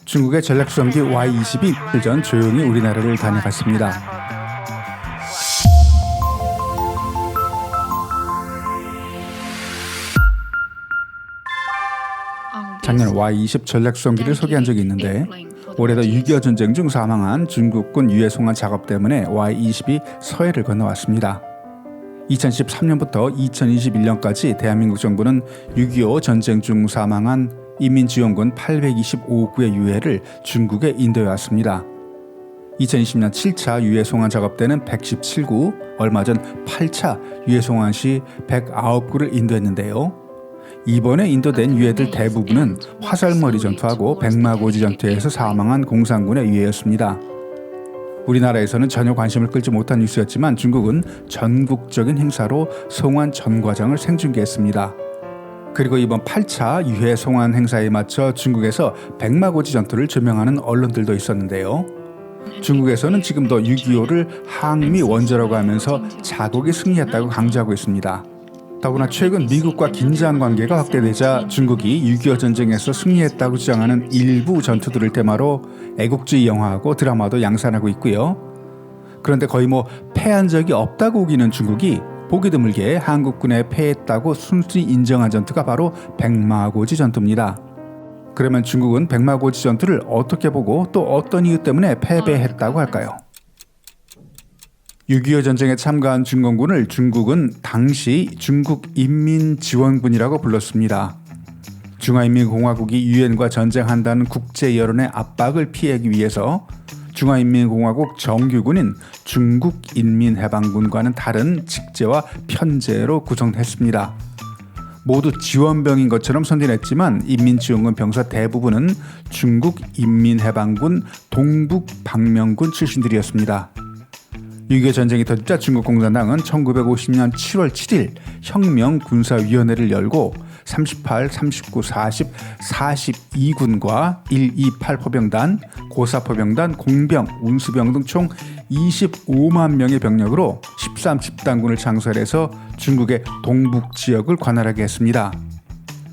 중국의 전략수송기 Y-20이 이틀 전 조용히 우리나라를 다녀갔습니다. 작년 Y-20 전략수송기를 소개한 적이 있는데 올해도 6.25 전쟁 중 사망한 중국군 유해 송환 작업 때문에 Y-20이 서해를 건너왔습니다. 2013년부터 2021년까지 대한민국 정부는 6.25 전쟁 중 사망한 인민지원군 825구의 유해를 중국에 인도해왔습니다. 2020년 7차 유해 송환 작업 때는 117구, 얼마 전 8차 유해 송환 시 109구를 인도했는데요. 이번에 인도된 유해들 대부분은 화살머리 전투하고 백마고지 전투에서 사망한 공산군의 유해였습니다. 우리나라에서는 전혀 관심을 끌지 못한 뉴스였지만 중국은 전국적인 행사로 송환 전 과정을 생중계했습니다. 그리고 이번 8차 유해 송환 행사에 맞춰 중국에서 백마고지 전투를 조명하는 언론들도 있었는데요. 중국에서는 지금도 6.25를 항미 원조라고 하면서 자국이 승리했다고 강조하고 있습니다. 더구나 최근 미국과 긴장 관계가 확대되자 중국이 6.25 전쟁에서 승리했다고 주장하는 일부 전투들을 테마로 애국주의 영화하고 드라마도 양산하고 있고요. 그런데 거의 패한 적이 없다고 우기는 중국이 보기 드물게 한국군에 패했다고 순순히 인정한 전투가 바로 백마고지 전투입니다. 그러면 중국은 백마고지 전투를 어떻게 보고 또 어떤 이유 때문에 패배했다고 할까요? 6.25 전쟁에 참가한 중공군을 중국은 당시 중국인민지원군이라고 불렀습니다. 중화인민공화국이 유엔과 전쟁한다는 국제 여론의 압박을 피하기 위해서 중화인민공화국 정규군인 중국인민해방군과는 다른 직제와 편제로 구성했습니다. 모두 지원병인 것처럼 선전했지만 인민지원군 병사 대부분은 중국인민해방군 동북방면군 출신들이었습니다. 6.25 전쟁이 터지자 중국 공산당은 1950년 7월 7일 혁명군사위원회를 열고 38, 39, 40, 42군과 128 포병단, 고사 포병단, 공병, 운수병 등 총 25만 명의 병력으로 13집단군을 창설해서 중국의 동북 지역을 관할하게 했습니다.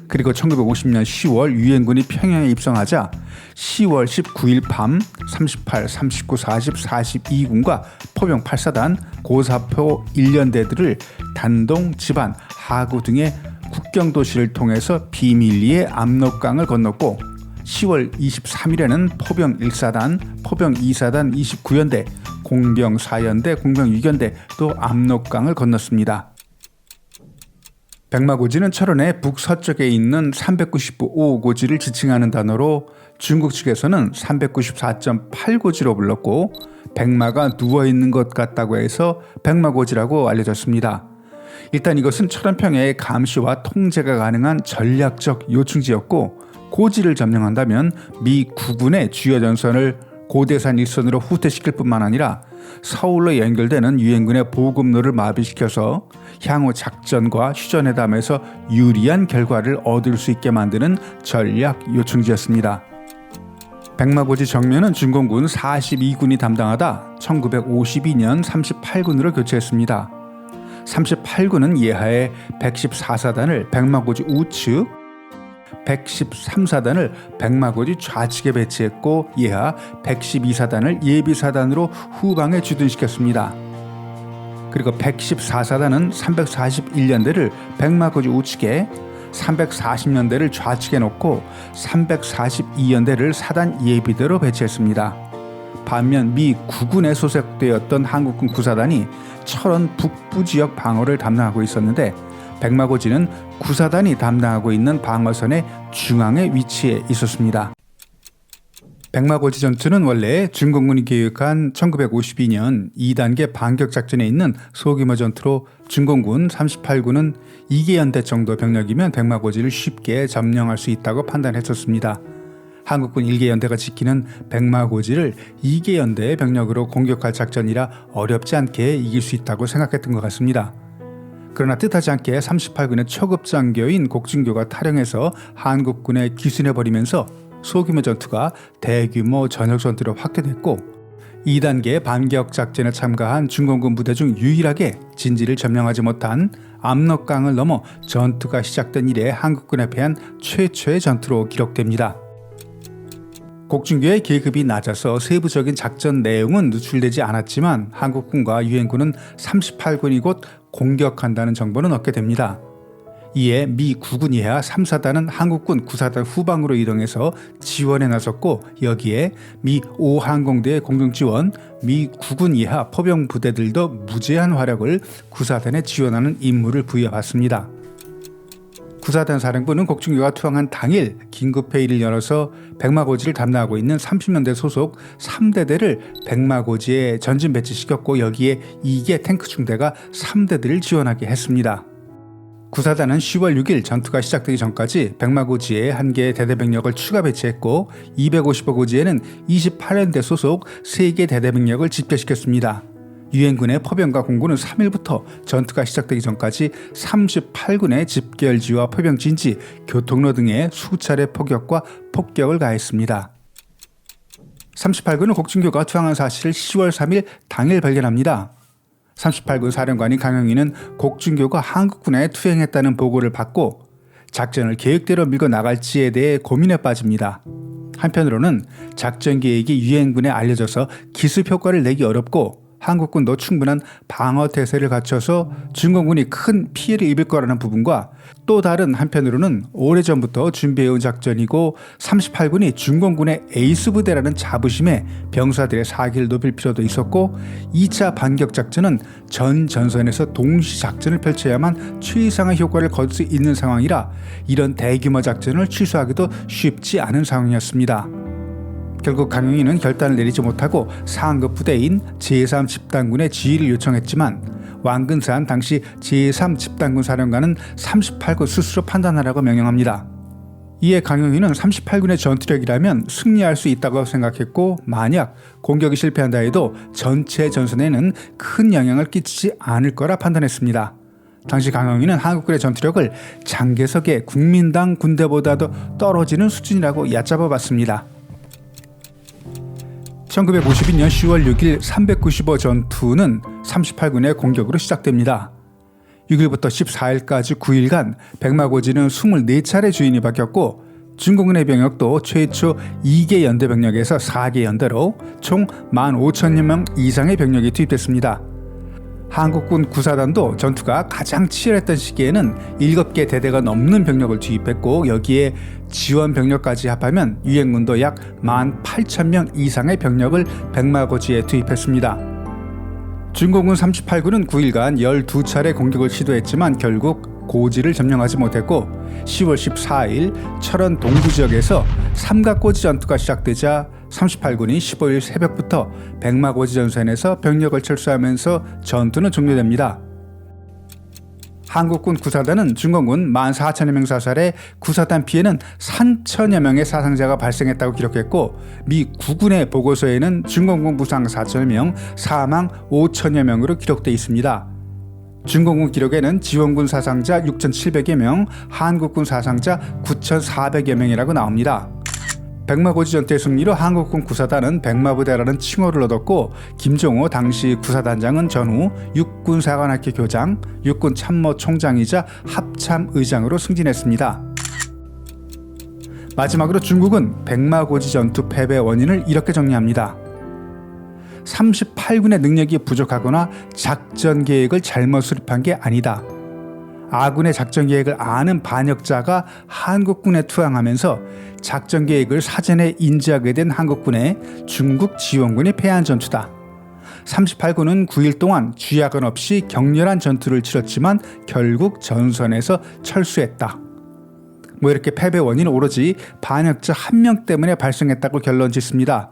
그리고 1950년 10월 유엔군이 평양에 입성하자 10월 19일 밤 38, 39, 40, 42군과 포병 8사단, 고사포 1년대들을 단동, 지반, 하구 등의 국경도시를 통해서 비밀리에 압록강을 건넜고 10월 23일에는 포병 1사단, 포병 2사단 29연대, 공병 4연대, 공병 6연대 또 압록강을 건넜습니다. 백마고지는 철원의 북서쪽에 있는 395고지를 지칭하는 단어로 중국 측에서는 394.8고지로 불렀고 백마가 누워있는 것 같다고 해서 백마고지라고 알려졌습니다. 일단 이것은 철원평야의 감시와 통제가 가능한 전략적 요충지였고 고지를 점령한다면 미 국군의 주요 전선을 고대산 일선으로 후퇴시킬 뿐만 아니라 서울로 연결되는 유엔군의 보급로를 마비시켜서 향후 작전과 휴전회담에서 유리한 결과를 얻을 수 있게 만드는 전략 요충지였습니다. 백마고지 정면은 중공군 42군이 담당하다 1952년 38군으로 교체했습니다. 38군은 예하에 114사단을 백마고지 우측, 113사단을 백마고지 좌측에 배치했고 예하 112사단을 예비사단으로 후방에 주둔시켰습니다. 그리고 114사단은 341년대를 백마고지 우측에, 340년대를 좌측에 놓고 342연대를 사단 예비대로 배치했습니다. 반면 미 구군에 소속되었던 한국군 9사단이 철원 북부 지역 방어를 담당하고 있었는데 백마고지는 9사단이 담당하고 있는 방어선의 중앙에 위치해 있었습니다. 백마고지 전투는 원래 중공군이 계획한 1952년 2단계 반격작전에 있는 소규모 전투로 중공군 38군은 2개연대 정도 병력이면 백마고지를 쉽게 점령할 수 있다고 판단했었습니다. 한국군 1개연대가 지키는 백마고지를 2개연대의 병력으로 공격할 작전이라 어렵지 않게 이길 수 있다고 생각했던 것 같습니다. 그러나 뜻하지 않게 38군의 초급장교인 곡진교가 탈영해서 한국군에 기순해버리면서 소규모 전투가 대규모 전역 전투로 확대됐고 2단계 반격 작전에 참가한 중공군 부대 중 유일하게 진지를 점령하지 못한 압록강을 넘어 전투가 시작된 이래 한국군에 패한 최초의 전투로 기록됩니다. 곡중교의 계급이 낮아서 세부적인 작전 내용은 누출되지 않았지만 한국군과 유엔군은 38군이 곧 공격한다는 정보는 얻게 됩니다. 이에 미 9군 이하 3, 4단은 한국군 9사단 후방으로 이동해서 지원에 나섰고, 여기에 미 5항공대의 공동지원, 미 9군 이하 포병 부대들도 무제한 화력을 9사단에 지원하는 임무를 부여받습니다. 9사단 사령부는 곡중교가 투항한 당일 긴급회의를 열어서 백마고지를 담당하고 있는 30년대 소속 3대대를 백마고지에 전진 배치시켰고, 여기에 2개 탱크 중대가 3대대를 지원하게 했습니다. 9사단은 10월 6일 전투가 시작되기 전까지 백마고지에 1개의 대대병력을 추가 배치했고, 255고지에는 28년대 소속 3개 대대병력을 집결시켰습니다. 유엔군의 포병과 공군은 3일부터 전투가 시작되기 전까지 38군의 집결지와 포병 진지, 교통로 등에 수차례 포격과 폭격을 가했습니다. 38군은 곡중교가 투항한 사실을 10월 3일 당일 발견합니다. 38군 사령관인 강영희는 곡중교가 한국군에 투행했다는 보고를 받고 작전을 계획대로 밀고 나갈지에 대해 고민에 빠집니다. 한편으로는 작전 계획이 유엔군에 알려져서 기습 효과를 내기 어렵고, 한국군도 충분한 방어 태세를 갖춰서 중공군이 큰 피해를 입을 거라는 부분과, 또 다른 한편으로는 오래전부터 준비해온 작전이고 38군이 중공군의 에이스 부대라는 자부심에 병사들의 사기를 높일 필요도 있었고, 2차 반격 작전은 전 전선에서 동시 작전을 펼쳐야만 최상의 효과를 거둘 수 있는 상황이라 이런 대규모 작전을 취소하기도 쉽지 않은 상황이었습니다. 결국 강영희는 결단을 내리지 못하고 상급 부대인 제3집단군의 지휘를 요청했지만 왕근산 당시 제3집단군 사령관은 38군 스스로 판단하라고 명령합니다. 이에 강영희는 38군의 전투력이라면 승리할 수 있다고 생각했고, 만약 공격이 실패한다 해도 전체 전선에는 큰 영향을 끼치지 않을 거라 판단했습니다. 당시 강영희는 한국군의 전투력을 장개석의 국민당 군대보다도 떨어지는 수준이라고 얕잡아 봤습니다. 1952년 10월 6일 395 전투는 38군의 공격으로 시작됩니다. 6일부터 14일까지 9일간 백마고지는 24차례 주인이 바뀌었고, 중공군의 병력도 최초 2개 연대 병력에서 4개 연대로 총 15,000여 명 이상의 병력이 투입됐습니다. 한국군 9사단도 전투가 가장 치열했던 시기에는 7개 대대가 넘는 병력을 투입했고, 여기에 지원 병력까지 합하면 유엔군도 약 18,000명 이상의 병력을 백마고지에 투입했습니다. 중공군 38군은 9일간 12차례 공격을 시도했지만 결국 고지를 점령하지 못했고, 10월 14일 철원 동부 지역에서 삼각고지 전투가 시작되자 38군이 15일 새벽부터 백마고지 전선에서 병력을 철수하면서 전투는 종료됩니다. 한국군 9사단은 중공군 14,000여 명 사살에 9사단 피해는 3,000여 명의 사상자가 발생했다고 기록했고, 미 9군의 보고서에는 중공군 부상 4,000여 명, 사망 5,000여 명으로 기록되어 있습니다. 중공군 기록에는 지원군 사상자 6,700여 명, 한국군 사상자 9,400여 명이라고 나옵니다. 백마고지 전투의 승리로 한국군 9사단은 백마부대라는 칭호를 얻었고, 김종호 당시 9사단장은 전후 육군사관학교 교장, 육군참모총장이자 합참의장으로 승진했습니다. 마지막으로 중국은 백마고지 전투 패배 원인을 이렇게 정리합니다. 38군의 능력이 부족하거나 작전 계획을 잘못 수립한 게 아니다. 아군의 작전 계획을 아는 반역자가 한국군에 투항하면서 작전 계획을 사전에 인지하게 된 한국군에 중국 지원군이 패한 전투다. 38군은 9일 동안 주야근 없이 격렬한 전투를 치렀지만 결국 전선에서 철수했다. 이렇게 패배 원인은 오로지 반역자 1명 때문에 발생했다고 결론 짓습니다.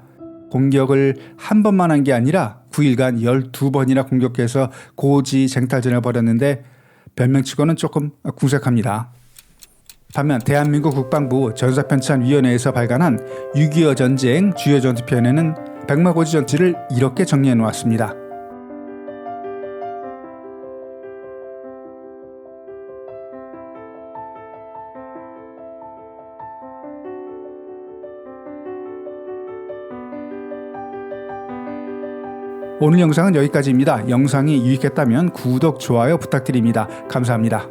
공격을 한 번만 한 게 아니라 9일간 12번이나 공격해서 고지 쟁탈전을 벌였는데 변명치고는 조금 궁색합니다. 반면 대한민국 국방부 전사편찬위원회에서 발간한 6.25 전쟁 주요 전투편에는 백마고지 전투를 이렇게 정리해 놓았습니다. 오늘 영상은 여기까지입니다. 영상이 유익했다면 구독, 좋아요 부탁드립니다. 감사합니다.